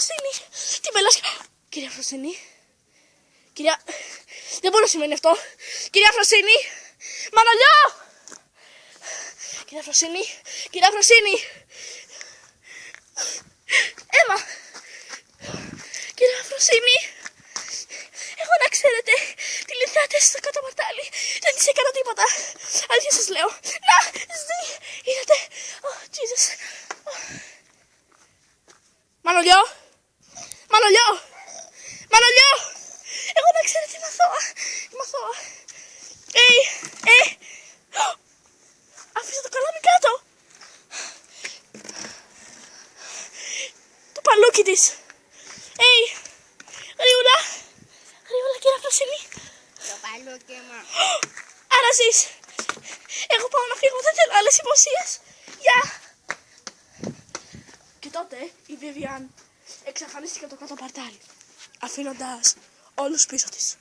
Φροσίνη, τι μπελάς. Κυρία Φροσίνη. Κυρία... Δεν μπορεί να σημαίνει αυτό. Κυρία Φροσίνη. Μανολιό. Κυρία Φροσίνη. Κυρία Φροσίνη. Έμα. Κυρία Φροσίνη. Εγώ να ξέρετε, τη λυθάτε στο κάτω μαρτάλι. Δεν της έκανα τίποτα. Αλήθεια σας λέω. Να, ζει. Είδατε. Oh, Jesus. Μανολιό. Μανολιό. Μανολιό. Εγώ να ξέρετε είμαι αθώα. Είμαι αθώα. Άφησα το καλάμι κάτω. Το παλούκι της. Γρήγορα. Γρήγορα κυρία Φροσίνη. Το παλούκι μου. Άρα ζεις. Εγώ πάω να φύγω. Δεν θέλω άλλες υποσίες. Γεια. Και τότε η Βιβιάν εξαφανίστηκε από το κάτω παρτάλι, αφήνοντας όλους πίσω της.